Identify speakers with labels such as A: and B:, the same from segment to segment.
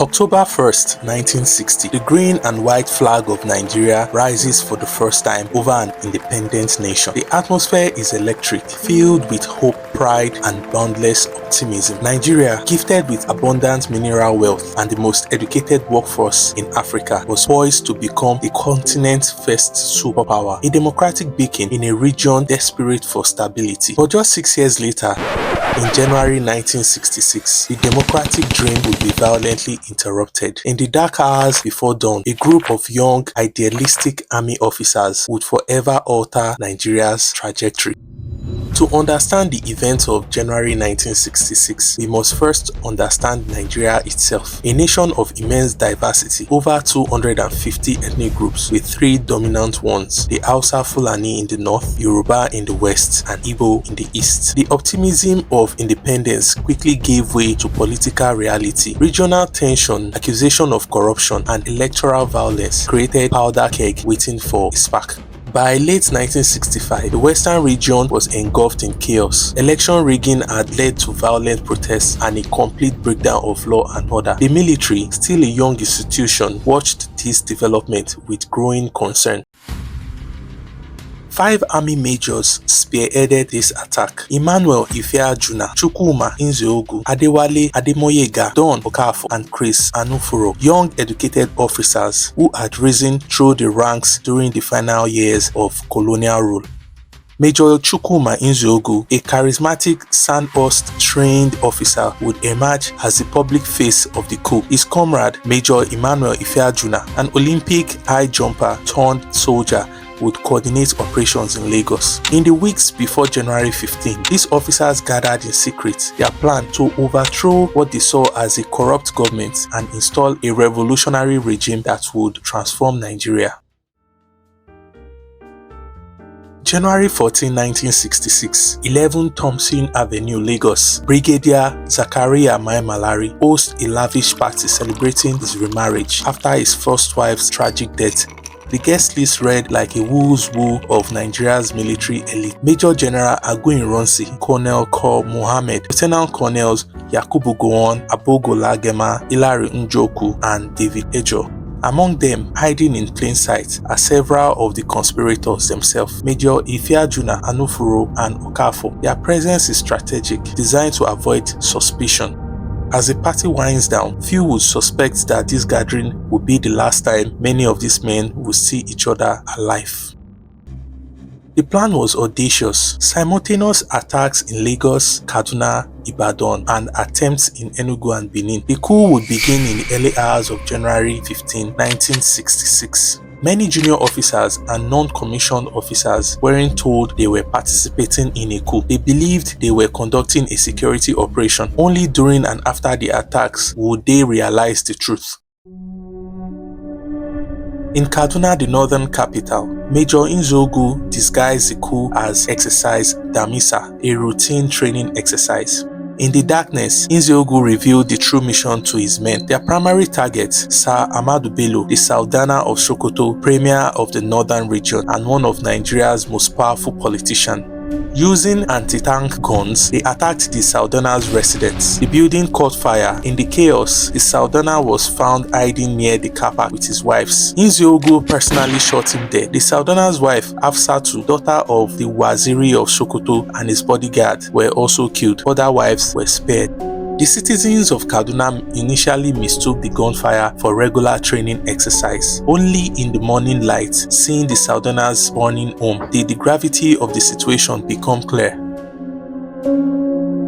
A: October 1st, 1960, the green and white flag of Nigeria rises for the first time over an independent nation. The atmosphere is electric, filled with hope, pride, and boundless optimism. Nigeria, gifted with abundant mineral wealth and the most educated workforce in Africa, was poised to become the continent's first superpower, a democratic beacon in a region desperate for stability. But just 6 years later, in January 1966, the democratic dream would be violently interrupted. In the dark hours before dawn, a group of young, idealistic army officers would forever alter Nigeria's trajectory. To understand the events of January 1966, we must first understand Nigeria itself, a nation of immense diversity, over 250 ethnic groups with three dominant ones: the Hausa Fulani in the north, Yoruba in the west, and Igbo in the east. The optimism of independence quickly gave way to political reality. Regional tension, accusation of corruption, and electoral violence created powder keg waiting for a spark. By late 1965, the western region was engulfed in chaos. Election rigging had led to violent protests and a complete breakdown of law and order. The military, still a young institution, watched this development with growing concern. 5 army majors spearheaded this attack: Emmanuel Ifeajuna, Chukwuma Nzeogu, Adewale Ademoyega, Don Okafor, and Chris Anufuro, young educated officers who had risen through the ranks during the final years of colonial rule. Major Chukwuma Nzeogu, a charismatic Sandhurst-trained officer, would emerge as the public face of the coup. His comrade, Major Emmanuel Ifeajuna, an Olympic high jumper turned soldier, would coordinate operations in Lagos. In the weeks before January 15, these officers gathered in secret their plan to overthrow what they saw as a corrupt government and install a revolutionary regime that would transform Nigeria. January 14, 1966, 11 Thompson Avenue, Lagos. Brigadier Zachariah Mai Malari hosts a lavish party celebrating his remarriage after his first wife's tragic death. The guest list read like a who's who of Nigeria's military elite: Major General Aguiyi Ironsi, Colonel Col Mohammed, Lieutenant Colonels Yakubu Gowon, Abogo Lagema, Hilary Njoku, and David Ejo. Among them, hiding in plain sight, are several of the conspirators themselves: Major Ifeajuna, Anufuro, and Okafor. Their presence is strategic, designed to avoid suspicion. As the party winds down, few would suspect that this gathering would be the last time many of these men would see each other alive. The plan was audacious: simultaneous attacks in Lagos, Kaduna, Ibadan, and attempts in Enugu and Benin. The coup would begin in the early hours of January 15, 1966. Many junior officers and non-commissioned officers weren't told they were participating in a coup. They believed they were conducting a security operation. Only during and after the attacks would they realize the truth. In Kaduna, the northern capital, Major Nzeogu disguised the coup as Exercise Damisa, a routine training exercise. In the darkness, Nzeogu revealed the true mission to his men. Their primary target, Sir Ahmadu Bello, the Saldana of Sokoto, Premier of the northern region and one of Nigeria's most powerful politicians. Using anti-tank guns, they attacked the Saldana's residence. The building caught fire. In the chaos, the Saldana was found hiding near the car park with his wives. Nzeogu personally shot him dead. The Saldana's wife, Hafsatu, daughter of the Waziri of Sokoto, and his bodyguard were also killed. Other wives were spared. The citizens of Kaduna initially mistook the gunfire for regular training exercise. Only in the morning light, seeing the Saldanas burning home, did the gravity of the situation become clear.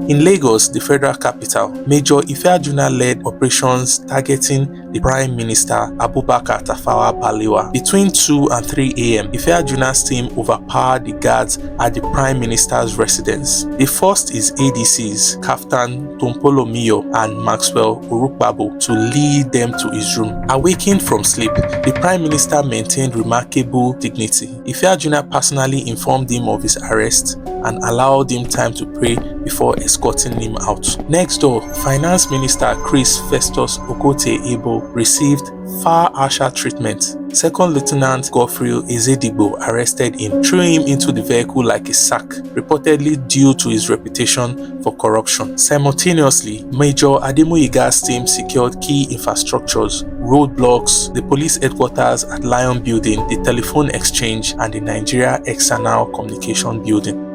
A: In Lagos, the federal capital, Major Ifeajuna led operations targeting the Prime Minister Abubakar Tafawa Balewa. Between 2 and 3 a.m., Ifeajuna's team overpowered the guards at the Prime Minister's residence. They forced his ADCs, Kaftan Tompolomiyo and Maxwell Urukbabo, to lead them to his room. Awakened from sleep, the Prime Minister maintained remarkable dignity. Ifeajuna personally informed him of his arrest and allowed him time to pray before escorting him out. Next door, Finance Minister Chris Festus Okotie Ebo Chukwuko received far harsher treatment. Second Lieutenant Godfrey Ezedigbo arrested him, threw him into the vehicle like a sack, reportedly due to his reputation for corruption. Simultaneously, Major Ademuyiga's team secured key infrastructures, roadblocks, the police headquarters at Lion Building, the telephone exchange, and the Nigeria External Communication Building.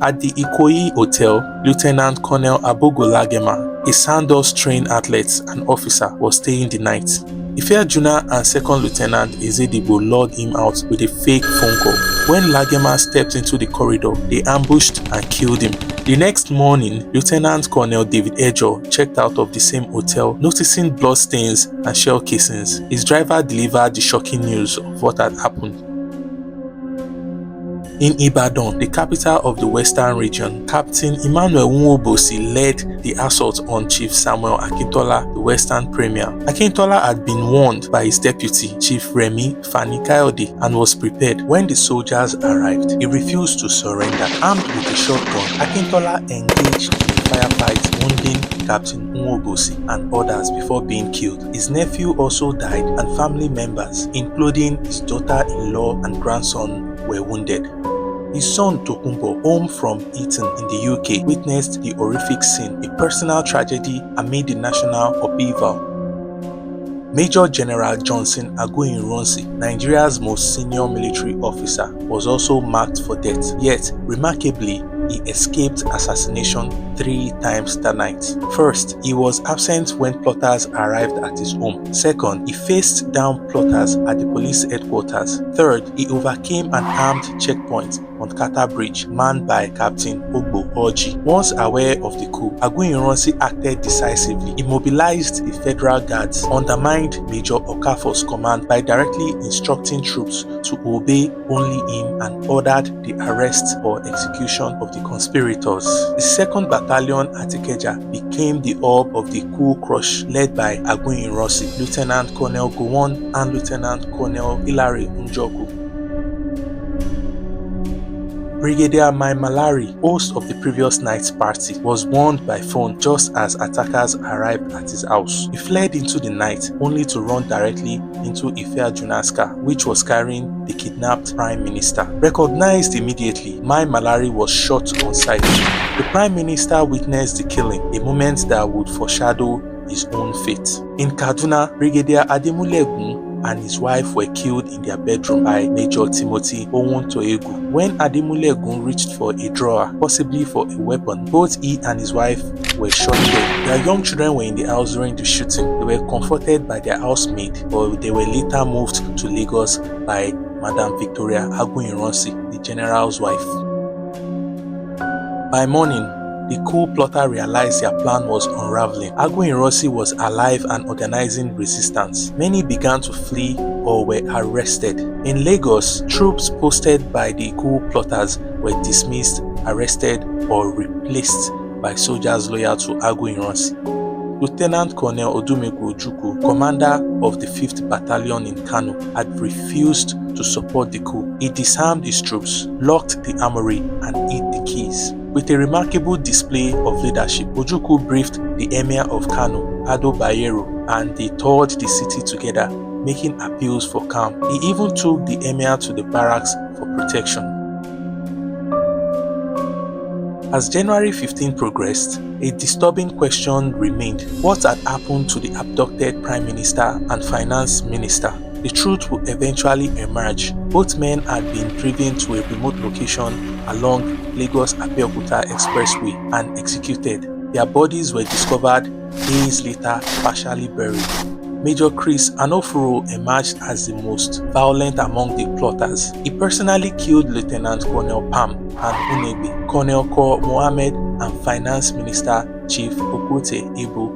A: At the Ikoyi Hotel, Lieutenant Colonel Abogolagema, a Sandos trained athlete and officer, was staying the night. Ifeajuna and Second Lieutenant Ezedibo lured him out with a fake phone call. When Lagema stepped into the corridor, they ambushed and killed him. The next morning, Lieutenant Colonel David Ejo checked out of the same hotel, noticing bloodstains and shell casings. His driver delivered the shocking news of what had happened. In Ibadan, the capital of the Western region, Captain Emmanuel Nwobosi led the assault on Chief Samuel Akintola, the Western Premier. Akintola had been warned by his deputy, Chief Remi Fani Kayode, and was prepared. When the soldiers arrived, he refused to surrender. Armed with a shotgun, Akintola engaged in a firefight, wounding Captain Nwobosi and others before being killed. His nephew also died, and family members, including his daughter-in-law and grandson, were wounded. His son Tokunbo, home from Eton in the UK, witnessed the horrific scene, a personal tragedy amid the national upheaval. Major General Johnson Aguiyi-Ironsi, Nigeria's most senior military officer, was also marked for death. Yet, remarkably, he escaped assassination 3 times that night. First, he was absent when plotters arrived at his home. Second, he faced down plotters at the police headquarters. Third, he overcame an armed checkpoint on Kata Bridge manned by Captain Ogbo Orji. Once aware of the coup, Aguiyi-Ironsi acted decisively. He mobilized the federal guards, undermined Major Okafor's command by directly instructing troops to obey only him, and ordered the arrest or execution of the conspirators. The 2nd Battalion at Ikeja became the hub of the coup crush led by Aguiyi-Ironsi, Lieutenant Colonel Gowon, and Lieutenant Colonel Hilary Njoku. Brigadier Mai Malari, host of the previous night's party, was warned by phone just as attackers arrived at his house. He fled into the night, only to run directly into Ifeajuna's car, which was carrying the kidnapped Prime Minister. Recognized immediately, Mai Malari was shot on sight. The Prime Minister witnessed the killing, a moment that would foreshadow his own fate. In Kaduna, Brigadier Ademulegun and his wife were killed in their bedroom by Major Timothy Owuntoegu. When Ademulegun reached for a drawer, possibly for a weapon, both he and his wife were shot dead. Their young children were in the house during the shooting. They were comforted by their housemaid, but they were later moved to Lagos by Madam Victoria Aguiyi-Ironsi, the general's wife. By morning, the coup plotter realized their plan was unraveling. Aguiyi-Ironsi was alive and organizing resistance. Many began to flee or were arrested. In Lagos, troops posted by the coup plotters were dismissed, arrested, or replaced by soldiers loyal to Aguiyi-Ironsi. Lieutenant Colonel Odumegwu Ojukwu, commander of the 5th Battalion in Kano, had refused to support the coup. He disarmed his troops, locked the armory, and hid the keys. With a remarkable display of leadership, Ojukwu briefed the Emir of Kano, Ado Bayero, and they toured the city together, making appeals for calm. He even took the Emir to the barracks for protection. As January 15 progressed, a disturbing question remained. What had happened to the abducted Prime Minister and Finance Minister? The truth would eventually emerge. Both men had been driven to a remote location along Lagos-Abeokuta Expressway and executed. Their bodies were discovered days later, partially buried. Major Chris Anofuru emerged as the most violent among the plotters. He personally killed Lieutenant Colonel Pam and Unegbe, Colonel Kor Mohammed, and Finance Minister Chief Okote Ebo.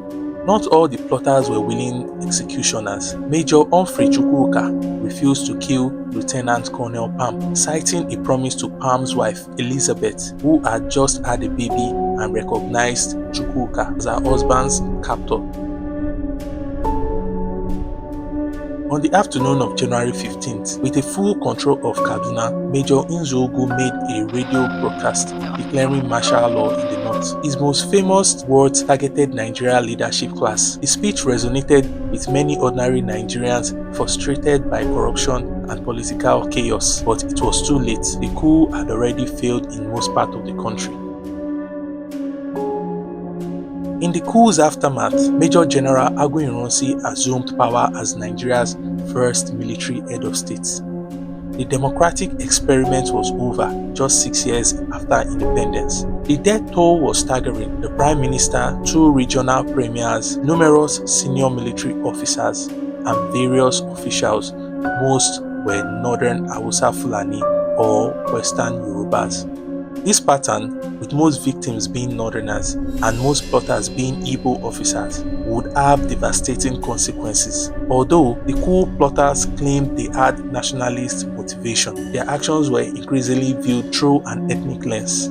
A: Not all the plotters were willing executioners. Major Humphrey Chukwuka refused to kill Lieutenant Colonel Pam, citing a promise to Pam's wife, Elizabeth, who had just had a baby and recognized Chukwuka as her husband's captor. On the afternoon of January 15th, with a full control of Kaduna, Major Nzogu made a radio broadcast declaring martial law in the north. His most famous words targeted Nigeria leadership class. His speech resonated with many ordinary Nigerians frustrated by corruption and political chaos, but it was too late. The coup had already failed in most parts of the country. In the coup's aftermath, Major General Aguiyi-Ironsi assumed power as Nigeria's first military head of state. The democratic experiment was over just 6 years after independence. The death toll was staggering. The Prime Minister, 2 regional premiers, numerous senior military officers, and various officials, most were Northern Hausa Fulani or Western Yorubas. This pattern, with most victims being Northerners and most plotters being Igbo officers, would have devastating consequences. Although the coup plotters claimed they had nationalist motivation, their actions were increasingly viewed through an ethnic lens.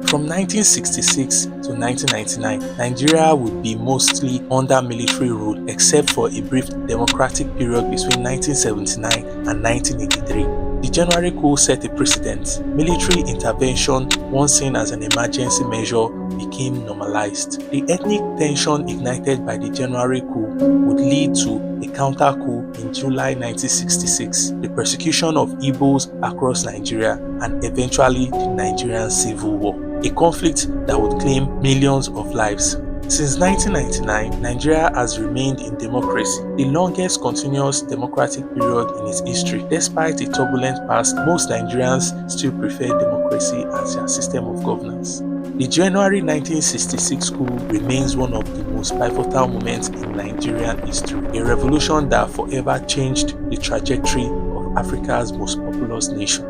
A: From 1966 to 1999, Nigeria would be mostly under military rule except for a brief democratic period between 1979 and 1983. The January coup set a precedent. Military intervention, once seen as an emergency measure, became normalized. The ethnic tension ignited by the January coup would lead to a counter-coup in July 1966, the persecution of Igbos across Nigeria, and eventually the Nigerian Civil War, a conflict that would claim millions of lives. Since 1999, Nigeria has remained in democracy, the longest continuous democratic period in its history. Despite a turbulent past, most Nigerians still prefer democracy as their system of governance. The January 1966 coup remains one of the most pivotal moments in Nigerian history, a revolution that forever changed the trajectory of Africa's most populous nation.